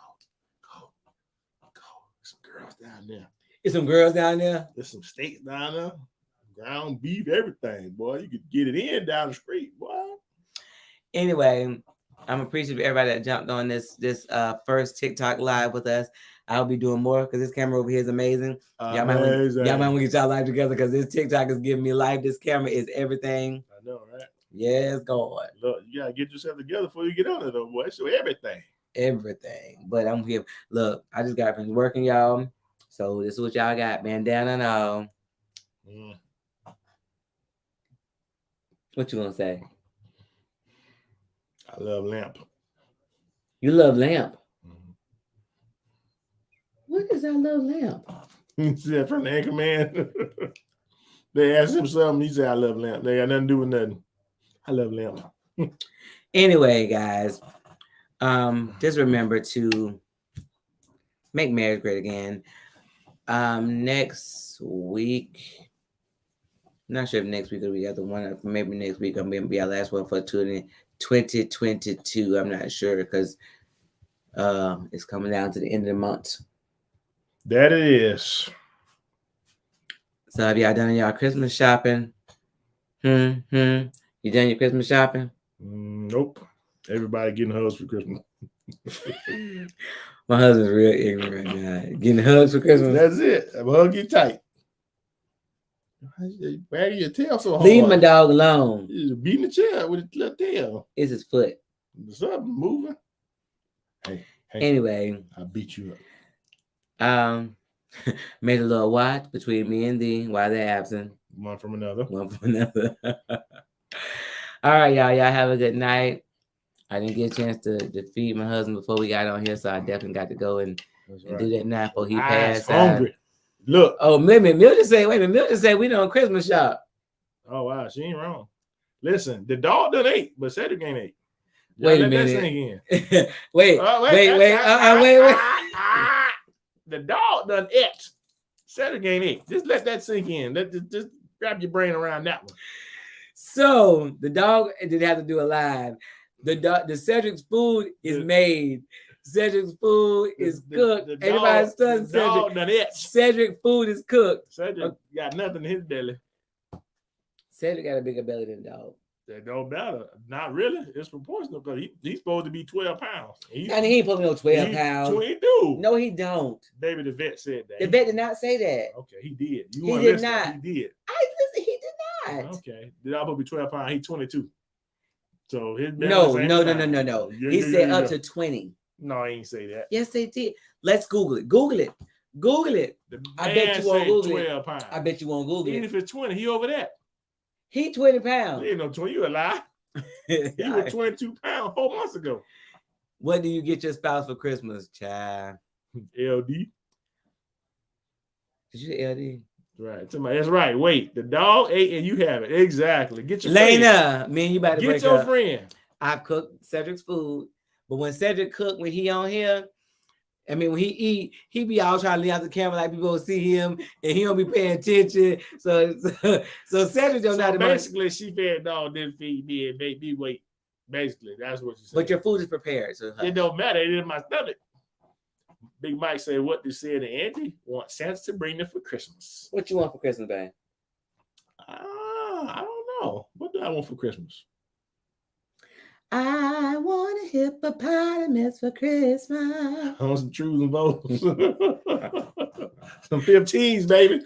Some girls down there. There's some girls down there. There's some steaks down there. Ground beef, everything, boy. You could get it in down the street, boy. Anyway, I'm appreciative of everybody that jumped on this first TikTok live with us. I'll be doing more because this camera over here is amazing. Y'all might want to get y'all live together because this TikTok is giving me life. This camera is everything. I know, right? Yes, God. Look, you gotta get yourself together before you get on it, though, boy. So everything. But I'm here. Look, I just got finished working, y'all. So this is what y'all got, bandana and all. What you gonna say? I love lamp. You love lamp? What is I love lamp? He said from the anchor man. They asked him something. He said, I love lamp. They got nothing to do with nothing. I love lamp. Anyway, guys, just remember to make marriage great again. Next week, I'm not sure if next week will be the other one. Maybe next week I'm gonna be our last one for 2022. I'm not sure because it's coming down to the end of the month. That it is. So have y'all done y'all Christmas shopping? You done your Christmas shopping? Nope. Everybody getting hugs for Christmas. My husband's real ignorant right now. Getting hugs for Christmas. That's it. I'm gonna hug you tight. Why do your tail so hard? Leave my dog alone. He's beating the chair with his little tail. It's his foot. Something moving. Hey. Anyway, I'll beat you up. Made a little watch between me and thee while they're absent. One from another. All right, y'all. Y'all have a good night. I didn't get a chance to feed my husband before we got on here, so I definitely got to go and do that now before he passed out. Hungry. Look. Oh, Mildred say, wait a minute. Mildred say we doing Christmas shop. Oh, wow. She ain't wrong. Listen, the dog done ate, but Cedric ain't ate. Wait a minute. wait. The dog done ate. Cedric ain't ate. Just let that sink in. Just grab your brain around that one. So the dog didn't have to do a live. The Cedric's food is made. Cedric's food is cooked. Everybody's studying Cedric. Cedric food is cooked. Cedric got nothing in his belly. Cedric got a bigger belly than the dog. That don't matter. Not really. It's proportional because he's supposed to be 12 pounds. He ain't supposed to be no 12 pounds. He do. No, he don't. Baby, the vet said that. The vet did not say that. Okay, he did. He did not. He did. He did not. Okay. The dog supposed to be 12 pounds. He's 22. So his No. He said up to 20. No, I ain't say that. Yes, they did. Let's Google it. Google it. I bet you won't Google it. Pounds. I bet you won't Google Even it. if it's 20, he over that. He 20 pounds. He ain't no 20. You a lie. He was 22 pounds 4 months ago. What do you get your spouse for Christmas, child? LD. Did you say LD? Right. That's right. Wait, the dog ate and you have it. Exactly. Get your Lena, me and you about to get your friend. I've cooked Cedric's food, but when Cedric cooked, when he on here, I mean, when he be all trying to lean out the camera like people will see him, and he don't be paying attention. So Cedric don't know So the money. basically, she fed dog, didn't feed me, and made me wait. Basically, that's what you said. But your food is prepared, so It don't matter. It in my stomach. Big Mike said, "What they said to Andy? Want Santa to bring them for Christmas." What you want for Christmas, babe? I don't know. What do I want for Christmas? I want a hippopotamus for Christmas. I want some trues and bows. Some 15s, baby.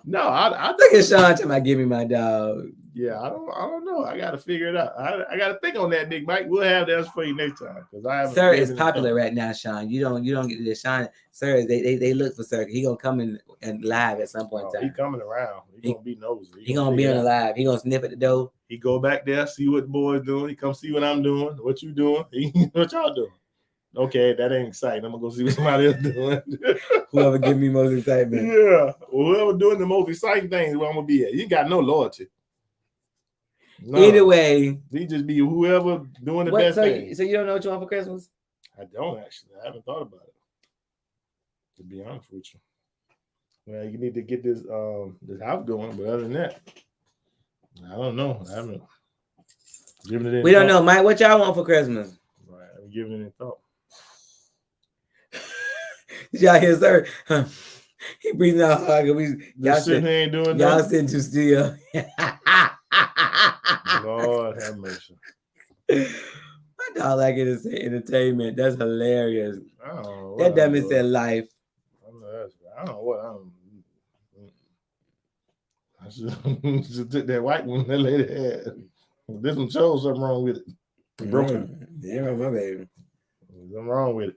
No, I Look at Sean talking about give me my dog. Yeah, I don't know. I got to figure it out. I got to think on that, Big Mike. We'll have that for you next time because I haven't. Sir is popular right now, Sean. You don't get this. Sean, Sir, they look for Sir. He gonna come in and live at some point in time. He coming around. He gonna be nosy. He gonna be on the live. He gonna sniff at the door. He go back there, see what the boys doing. He come see what I'm doing, what you doing, what y'all doing. Okay, that ain't exciting. I'm gonna go see what somebody else doing. Whoever give me most excitement. Yeah, whoever doing the most exciting things, where I'm gonna be at. You got no loyalty. No. Either way, he just be whoever doing the best thing. So you don't know what you want for Christmas? I don't actually. I haven't thought about it. To be honest with you. Well, you need to get this house going, but other than that, I don't know. I haven't given it any We don't know, Mike. What y'all want for Christmas? Right, I haven't given it any thought. Did y'all hear, Sir? He breathing out hard. Y'all sitting here ain't doing y'all nothing. sitting too still. Lord have mercy. My dog like it is entertainment. That's hilarious. I don't know That dummy said life. I don't know what I should took that white one that lady had. This one shows something wrong with it. Broken. Yeah, my baby. Something wrong with it.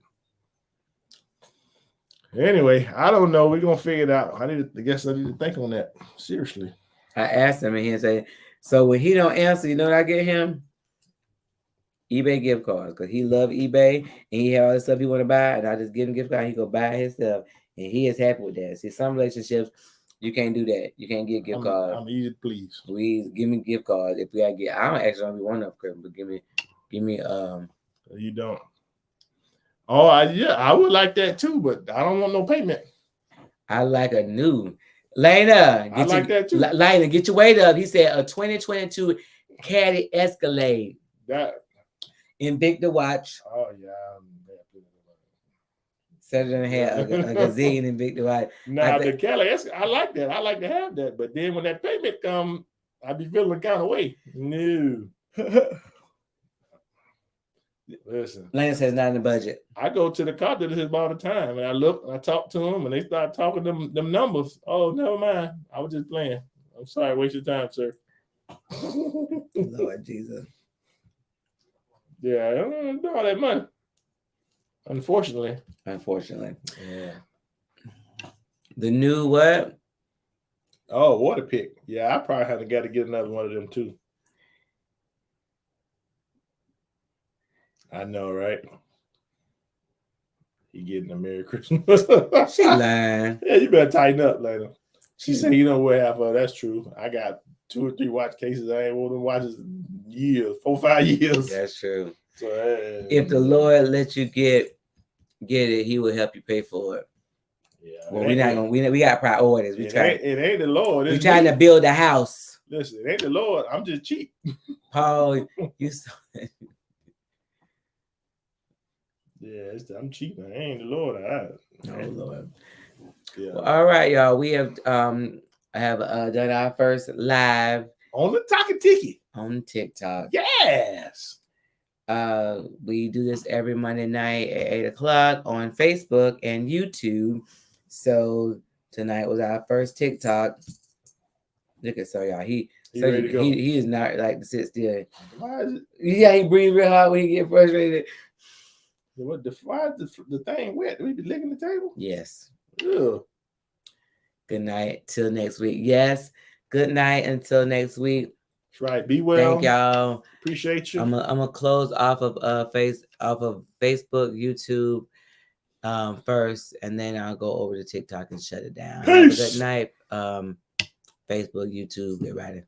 Anyway, I don't know. We're gonna figure it out. I guess I need to think on that. Seriously. I asked him and he said, so when he don't answer, you know what I get him? eBay gift cards, because he love eBay and he have all the stuff he want to buy, and I just give him gift card. He go buy his stuff, and he is happy with that. See, some relationships you can't do that. You can't get gift cards. I'm easy to please. We give me gift cards if we gotta get. I don't actually be one of Christmas, but give me. You don't. Oh, I would like that too, but I don't want no payment. I like a new. Lena, I like that too. Lena, get your weight up. He said a 2022 Caddy Escalade. That Invicta watch. Oh yeah. Saturday had a gazillion Invicta watch. Now the Cali, I like that. I like to have that. But then when that payment come, I be feeling kind of way. No. Listen. Lena says not in the budget. I go to the car dealership all the time, and I look, and I talk to them, and they start talking them numbers. Oh, never mind. I was just playing. I'm sorry, waste your time, sir. Lord Jesus. Yeah, I don't do all that money. Unfortunately. Yeah. The new what? Oh, water pick. Yeah, I probably have got to get another one of them too. I know, right? You getting a Merry Christmas. She lying. Yeah, you better tighten up later. She said you don't wear half of her. That's true. I got 2 or 3 watch cases. I ain't worn them watches years, 4 or 5 years. That's true. So if the Lord lets you get it, He will help you pay for it. Yeah. Well, we're not gonna. We got priorities. It ain't the Lord. We're trying to build a house. Listen, it ain't the Lord. I'm just cheap. Paul, you. Yeah, I'm cheap. I ain't the Lord. Oh Lord. Yeah. Well, all right, y'all. We have done our first live on the Talking Tiki on TikTok. Yes. We do this every Monday night at 8 o'clock on Facebook and YouTube. So tonight was our first TikTok. Look at y'all. He is not like to sit still. Why is it? Yeah, he breathes real hard when he get frustrated. Why is the thing wet? We be licking the table? Yes. Ugh. Good night. Till next week. Yes. Good night until next week. That's right. Be well. Thank y'all. Appreciate you. I'm gonna close off of Facebook, YouTube first, and then I'll go over to TikTok and shut it down. Have a good night. Facebook, YouTube, everybody.